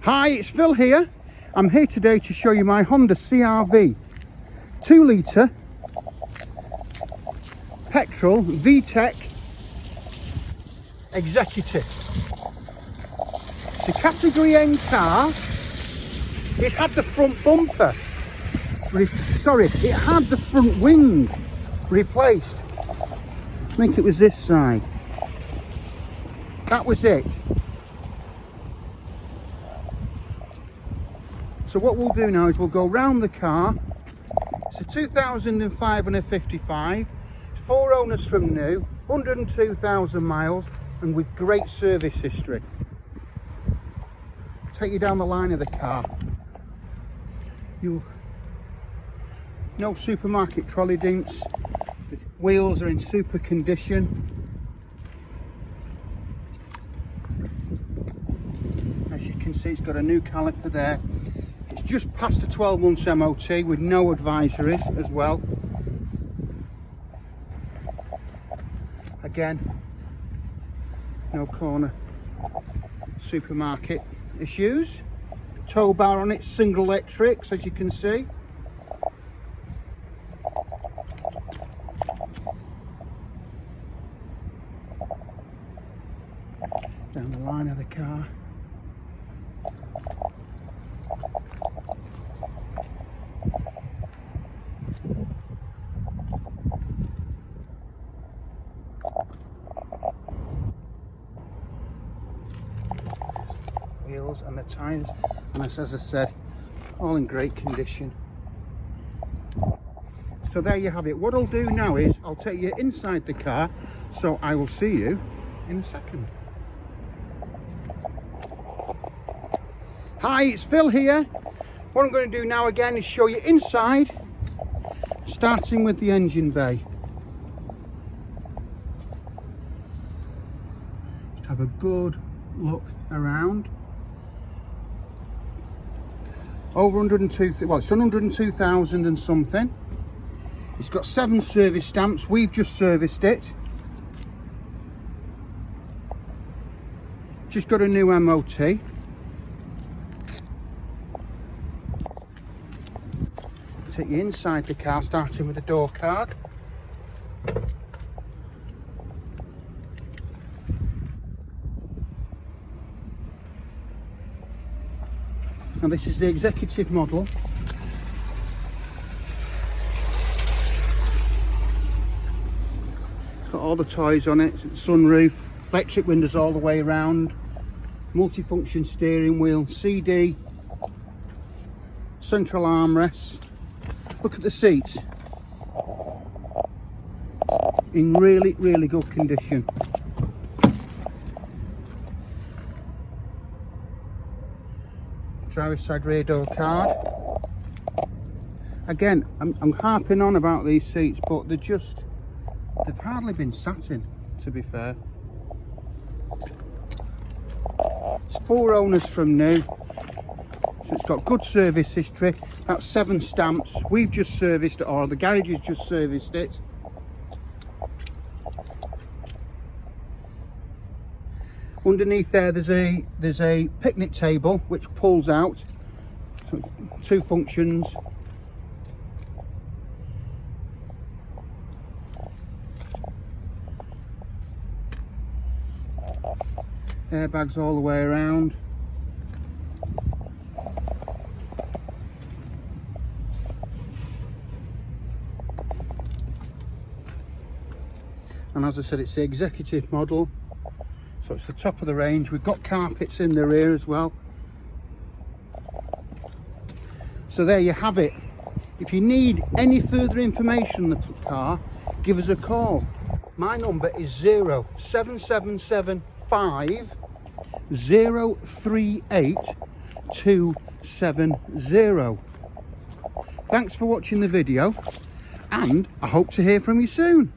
Hi, it's Phil here. I'm here today to show you my Honda CR-V 2 litre petrol VTEC Executive. It's a category N car. It had the front bumper, it had the front wing replaced. I think it was this side. That was it. So what we'll do now is we'll go round the car. It's a 2555, 4 owners from new, 102,000 miles, and with great service history. Take you down the line of the car. No supermarket trolley dints. The wheels are in super condition. As you can see, it's got a new caliper there. It's just past the 12 months MOT with no advisories as well. Again, no corner supermarket issues. Tow bar on it, single electrics, as you can see. Down the line of the car. Wheels and the tyres, and as I said, all in great condition. So there you have it. What I'll do now is I'll take you inside the car, so I will see you in a second. Hi, it's Phil here. What I'm going to do now again is show you inside, starting with the engine bay. Just have a good look around. Over 102, well, it's 102,000 and something. It's got 7 service stamps. We've just serviced it. Just got a new MOT. Take you inside the car, starting with the door card. Now this is the executive model. Got all the toys on it, sunroof, electric windows all the way around, multifunction steering wheel, CD, central armrests. Look at the seats, in really good condition. Driver's side rear door card. Again, I'm harping on about these seats, but they've hardly been sat in, to be fair. It's 4 owners from new, so it's got good service history. That's 7 stamps. We've just serviced it, or the garage has just serviced it. Underneath there, there's a picnic table which pulls out. So 2 functions. Airbags all the way around. And as I said, it's the executive model. So it's the top of the range. We've got carpets in the rear as well. So there you have it. If you need any further information on the car, give us a call. My number is 07775 038 270. Thanks for watching the video, and I hope to hear from you soon.